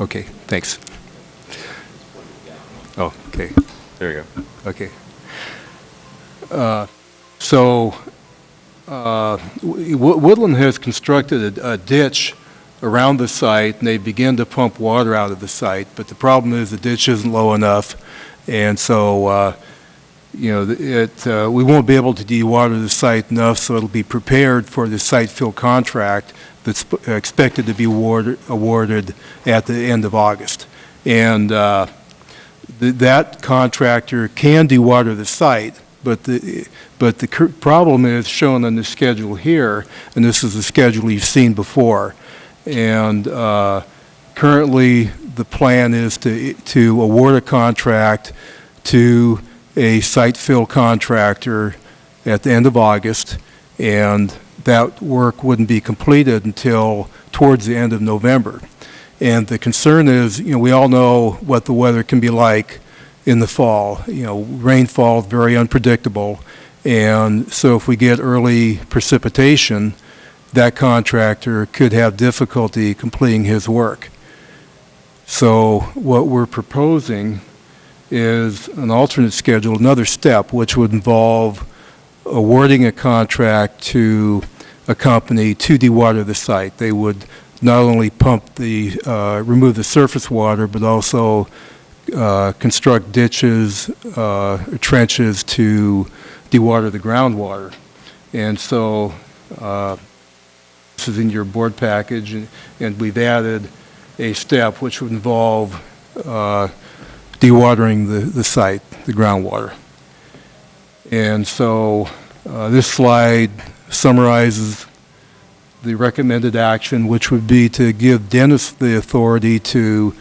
Okay, thanks. Oh, okay. There you go. Okay. So, Woodland has constructed a ditch around the site, and they begin to pump water out of the site, but the problem is the ditch isn't low enough, and so, we won't be able to dewater the site enough, so it'll be prepared for the site fill contract that's expected to be awarded at the end of August. And that contractor can dewater the site, but the problem is shown on the schedule here, and this is the schedule you've seen before. And currently, the plan is to award a contract to a site fill contractor at the end of August, and that work wouldn't be completed until towards the end of November. And the concern is, we all know what the weather can be like in the fall. Rainfall is very unpredictable, and so if we get early precipitation, that contractor could have difficulty completing his work. So what we're proposing is an alternate schedule, another step, which would involve awarding a contract to a company to dewater the site. They would not only remove the surface water, but also construct ditches, trenches to dewater the groundwater. And so this is in your board package, and we've added a step which would involve dewatering the site, the groundwater. And so this slide summarizes the recommended action, which would be to give Dennis the authority to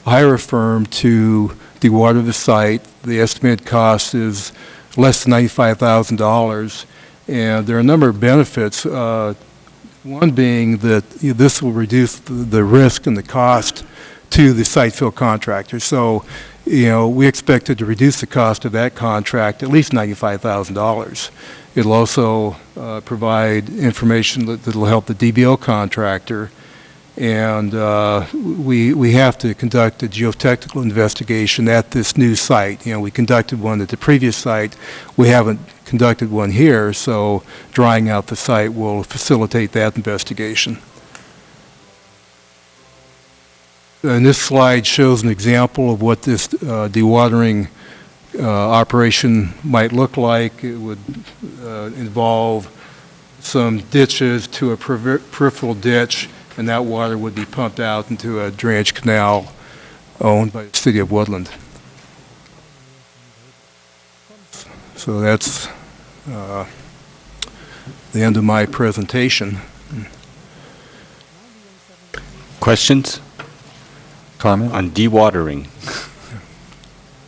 hire a firm to dewater the site. The estimated cost is less than $95,000, and there are a number of benefits. One being that this will reduce the risk and the cost to the site fill contractor. So, we expected to reduce the cost of that contract at least $95,000. It'll also provide information that will help the DBO contractor. And we have to conduct a geotechnical investigation at this new site. We conducted one at the previous site. We haven't conducted one here, so drying out the site will facilitate that investigation. And this slide shows an example of what this dewatering operation might look like. It would involve some ditches to a peripheral ditch, and that water would be pumped out into a drainage canal owned by the City of Woodland. So that's the end of my presentation. Questions Comment? on dewatering?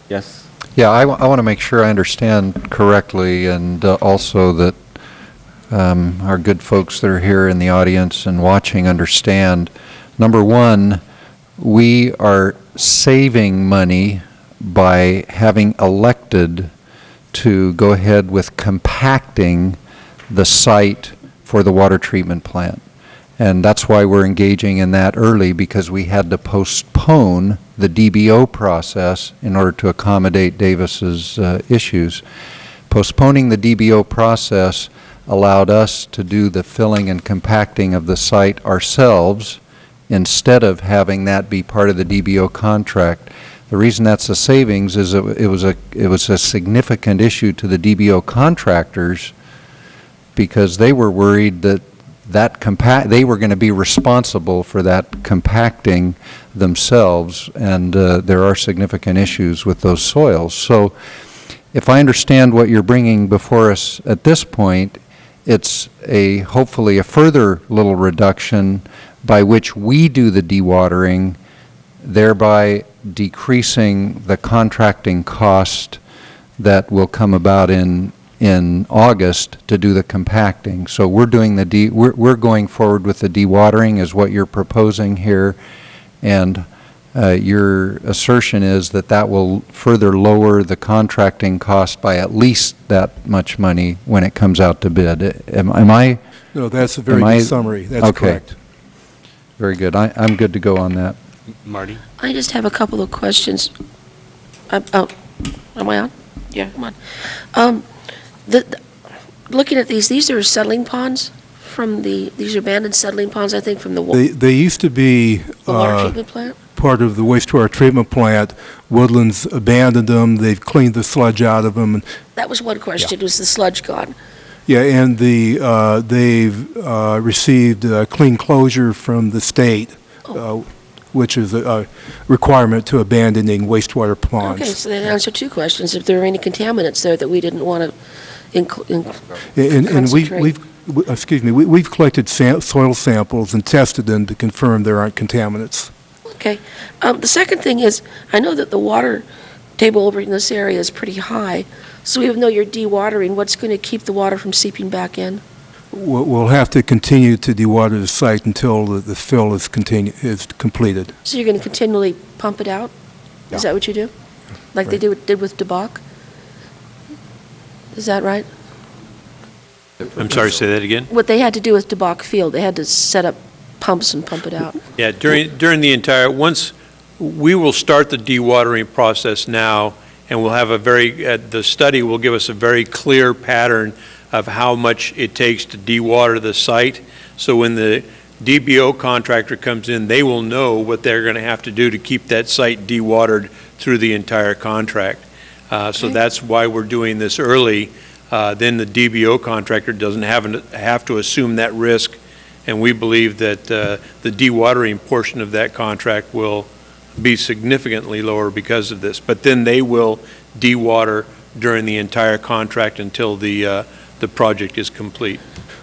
Yes? Yeah, I want to make sure I understand correctly, and also that our good folks that are here in the audience and watching understand. Number one, we are saving money by having elected to go ahead with compacting the site for the water treatment plant. And that's why we're engaging in that early, because we had to postpone the DBO process in order to accommodate Davis's issues. Postponing the DBO process allowed us to do the filling and compacting of the site ourselves instead of having that be part of the DBO contract. The reason that's a savings is it was a significant issue to the DBO contractors, because they were worried that they were going to be responsible for that compacting themselves, and there are significant issues with those soils. So if I understand what you're bringing before us at this point, it's hopefully a further little reduction by which we do the dewatering, thereby decreasing the contracting cost that will come about in August to do the compacting. So we're doing we're going forward with the dewatering is what you're proposing here, and your assertion is that will further lower the contracting cost by at least that much money when it comes out to bid. Am I? No, that's a very good summary. That's okay. Correct. Very good. I'm good to go on that. Marty? I just have a couple of questions. Am I on? Yeah, I'm on. Looking at these are settling ponds these are abandoned settling ponds, I think, from the They used to be water treatment plant? part of the wastewater treatment plant. Woodlands abandoned them. They've cleaned the sludge out of them. That was one question. Was the sludge gone? Yeah, and they've received clean closure from the state, which is a requirement to abandoning wastewater ponds. Okay, so that answered two questions. If there are any contaminants there that we didn't want to And concentrate. we've collected soil samples and tested them to confirm there aren't contaminants. Okay. The second thing is, I know that the water table over in this area is pretty high, so even though you're dewatering, what's going to keep the water from seeping back in? We'll have to continue to dewater the site until the fill is completed. So you're going to continually pump it out? Yeah. Is that what you do? Like they did with DeBach? Is that right? I'm sorry, say that again? What they had to do with DeBach Field, they had to set up pumps and pump it out. Yeah, during the entire, once, we will start the dewatering process now, and we'll have the study will give us a very clear pattern of how much it takes to dewater the site. So when the DBO contractor comes in, they will know what they're going to have to do to keep that site dewatered through the entire contract. So that's why we're doing this early. Then the DBO contractor doesn't have to assume that risk, and we believe that the dewatering portion of that contract will be significantly lower because of this. But then they will dewater during the entire contract until the project is complete.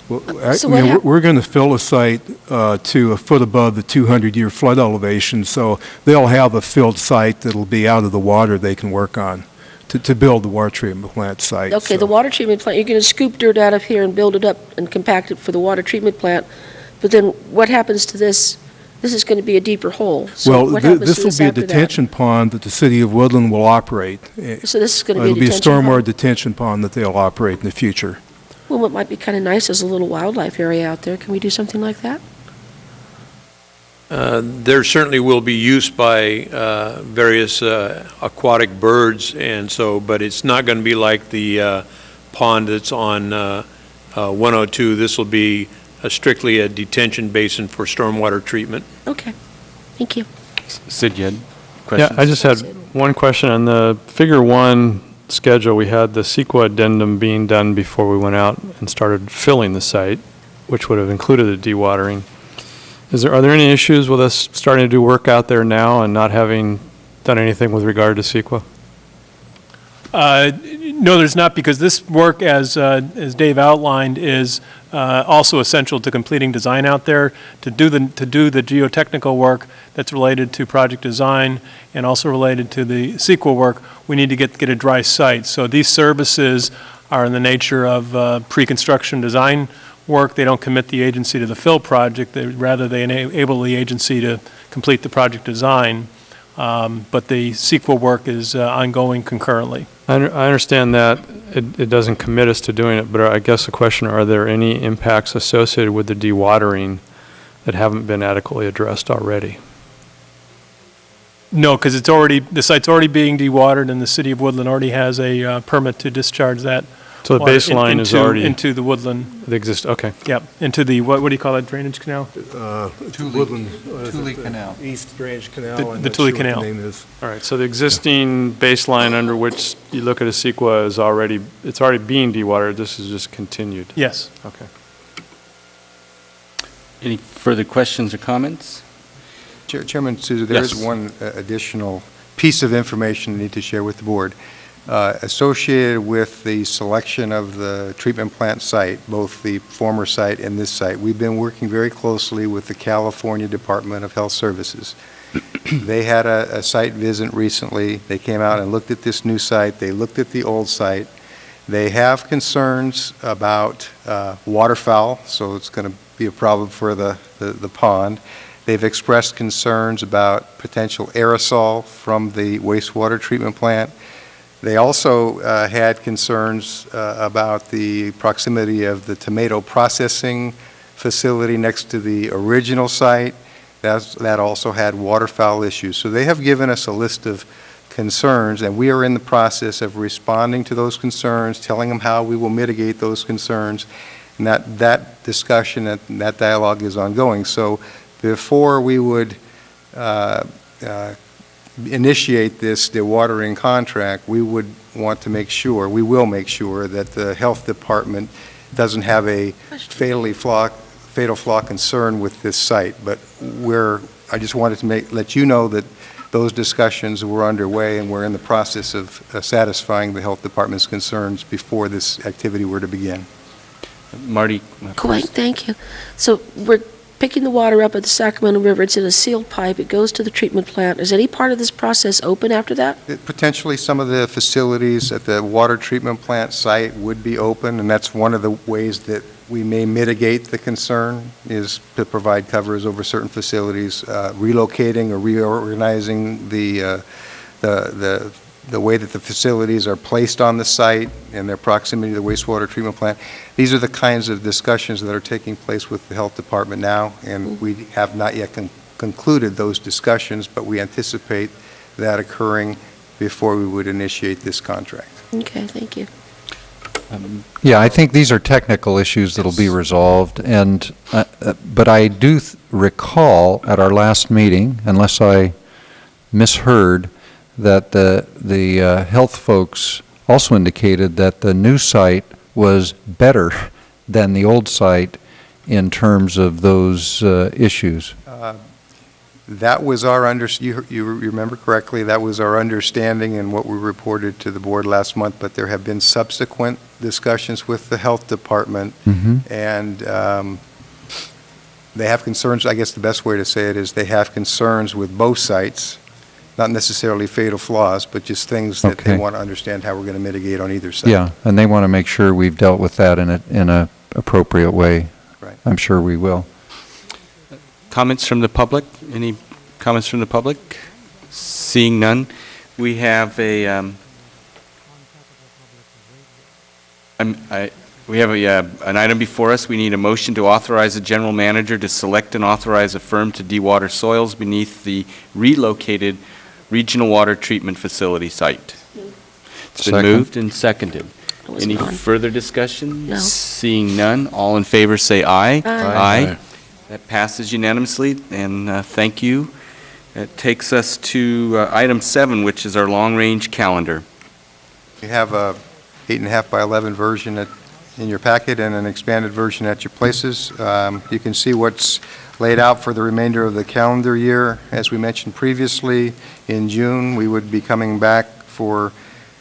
Well, So what we're going to fill a site to a foot above the 200-year flood elevation, so they'll have a filled site that'll be out of the water they can work on to build the water treatment plant site. Okay, so. the water treatment plant, you're going to scoop dirt out of here and build it up and compact it for the water treatment plant, but then what happens to this? This is going to be a deeper hole. So Well, what happens this to will be a after that? detention pond that the city of Woodland will operate. So this is going to be a It'll be a detention stormwater pond? detention pond that they'll operate in the future. Well, it might be kind of nice as a little wildlife area out there. Can we do something like that? There certainly will be use by various aquatic birds, and so, but it's not going to be like the pond that's on 102. This will be strictly a detention basin for stormwater treatment. Okay, thank you. Sid, you had Yeah, questions? I just had one question. On the Figure 1 schedule, we had the CEQA addendum being done before we went out and started filling the site, which would have included the dewatering. Are there any issues with us starting to do work out there now and not having done anything with regard to CEQA? No, there's not, because this work, as Dave outlined, is also essential to completing design out there. To do the geotechnical work that's related to project design and also related to the CEQA work, we need to get a dry site. So these services are in the nature of pre-construction design work. They don't commit the agency to the fill project. Rather, they enable the agency to complete the project design. But the CEQA work is ongoing concurrently. I understand that it doesn't commit us to doing it, but I guess the question, are there any impacts associated with the dewatering that haven't been adequately addressed already? No, because the site's already being dewatered, and the city of Woodland already has a permit to discharge that. So the water baseline is already into the woodland. Okay. Yep, into the what do you call that, drainage canal? Thule Canal. East Drainage Canal. The I'm not Thule sure what the Canal. name is. All right, so the existing baseline under which you look at a CEQA is already being dewatered. This is just continued. Yes. Okay. Any further questions or comments? Chairman Souza, there is Yes. one additional piece of information I need to share with the board. Associated with the selection of the treatment plant site, both the former site and this site, we've been working very closely with the California Department of Health Services. They had a site visit recently. They came out and looked at this new site. They looked at the old site. They have concerns about waterfowl, so it's going to be a problem for the pond. They've expressed concerns about potential aerosol from the wastewater treatment plant. They also had concerns about the proximity of the tomato processing facility next to the original site. That also had waterfowl issues. So they have given us a list of concerns, and we are in the process of responding to those concerns, telling them how we will mitigate those concerns, and that discussion, that dialogue is ongoing. So before we would initiate this dewatering contract, we would want to make sure, we will make sure that the health department doesn't have a fatal flaw concern with this site. But I just wanted to let you know that those discussions were underway, and we're in the process of satisfying the health department's concerns before this activity were to begin. Marty? Great, thank you. So we're picking the water up at the Sacramento River. It's in a sealed pipe. It goes to the treatment plant. Is any part of this process open after that? Potentially some of the facilities at the water treatment plant site would be open, and that's one of the ways that we may mitigate the concern, is to provide covers over certain facilities, relocating or reorganizing the the way that the facilities are placed on the site and their proximity to the wastewater treatment plant. These are the kinds of discussions that are taking place with the health department now, and we have not yet concluded those discussions, but we anticipate that occurring before we would initiate this contract. Okay, thank you. Yeah, I think these are technical issues that'll be resolved, and, but I do recall at our last meeting, unless I misheard, that the health folks also indicated that the new site was better than the old site in terms of those issues. That was our you remember correctly, that was our understanding and what we reported to the board last month, but there have been subsequent discussions with the health department, and they have concerns. I guess the best way to say it is they have concerns with both sites, not necessarily fatal flaws, but just things that they want to understand how we're going to mitigate on either side. Yeah, and they want to make sure we've dealt with that in a appropriate way. Right. I'm sure we will. Comments from the public? Any comments from the public? Seeing none, we have an item before us. We need a motion to authorize the general manager to select and authorize a firm to dewater soils beneath the relocated regional water treatment facility site. It's been moved and seconded. Any further discussion? No. Seeing none, all in favor say aye. Aye. Aye. That passes unanimously, and thank you. It takes us to item 7, which is our long-range calendar. You have a 8.5 by 11 version in your packet and an expanded version at your places. You can see what's laid out for the remainder of the calendar year. As we mentioned previously, in June, we would be coming back for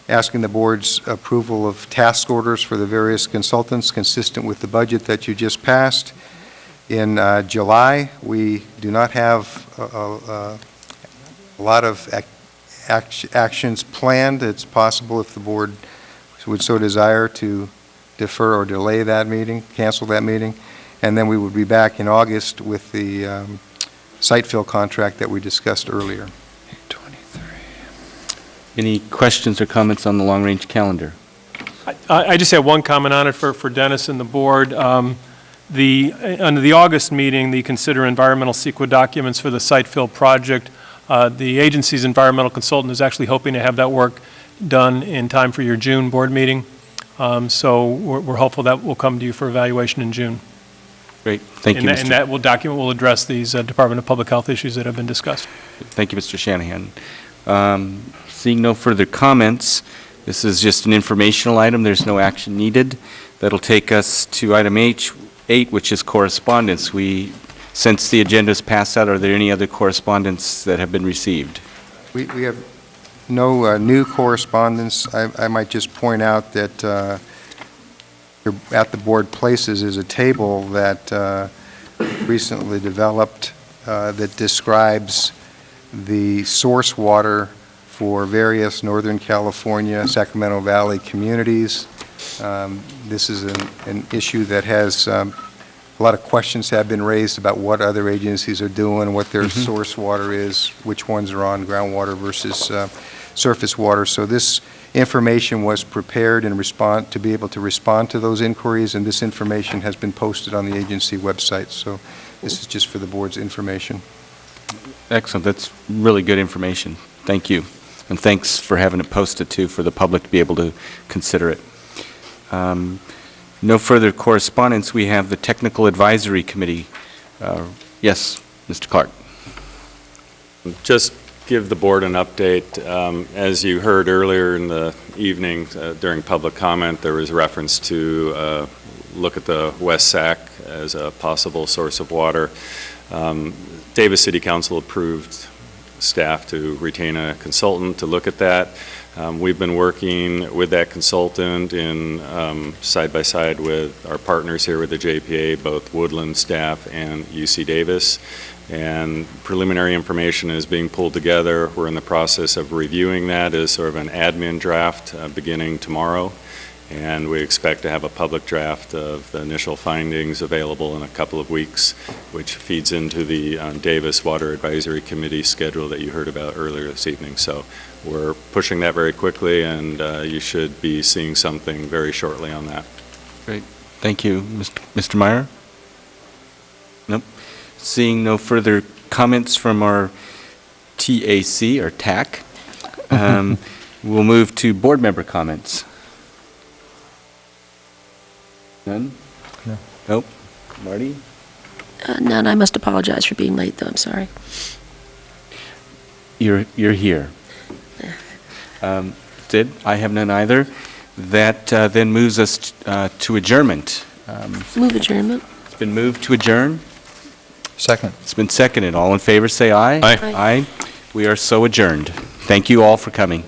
asking the board's approval of task orders for the various consultants consistent with the budget that you just passed. In July, we do not have a lot of actions planned. It's possible if the board would so desire to defer or delay that meeting, cancel that meeting, and then we would be back in August with the site fill contract that we discussed earlier. Any questions or comments on the long-range calendar? I just have one comment on it for Dennis and the board. Under the August meeting, the consider environmental CEQA documents for the site fill project. The agency's environmental consultant is actually hoping to have that work done in time for your June board meeting. So we're hopeful that will come to you for evaluation in June. Great, thank you, And that document will address these Department of Public Health issues that have been discussed. Thank you, Mr. Shanahan. Seeing no further comments, this is just an informational item. There's no action needed. That'll take us to item 8, which is correspondence. Since the agenda is passed out, are there any other correspondence that have been received? We have no new correspondence. I might just point out that at the board places is a table that recently developed that describes the source water for various Northern California, Sacramento Valley communities. This is an issue that has a lot of questions have been raised about what other agencies are doing, what their source water is, which ones are on groundwater versus surface water. So this information was prepared to be able to respond to those inquiries, and this information has been posted on the agency website. So this is just for the board's information. Excellent. That's really good information. Thank you. And thanks for having it posted, too, for the public to be able to consider it. No further correspondence. We have the Technical Advisory Committee. Yes, Mr. Clark. Just give the board an update. As you heard earlier in the evening during public comment, there was reference to look at the West Sac as a possible source of water. Davis City Council approved staff to retain a consultant to look at that. We've been working with that consultant in side by side with our partners here with the JPA, both Woodland staff and UC Davis, and preliminary information is being pulled together. We're in the process of reviewing that as sort of an admin draft beginning tomorrow, and we expect to have a public draft of the initial findings available in a couple of weeks, which feeds into the Davis Water Advisory Committee schedule that you heard about earlier this evening. So we're pushing that very quickly, and you should be seeing something very shortly on that. Great. Thank you. Mr. Meyer? Nope. Seeing no further comments from our TAC, or TAC, we'll move to board member comments. None? No. Nope. Marty? None. I must apologize for being late, though. I'm sorry. You're here. Sid? I have none either. That then moves us to adjournment. Move adjournment. It's been moved to adjourn. Second. It's been seconded. All in favor, say aye. Aye. Aye. We are so adjourned. Thank you all for coming.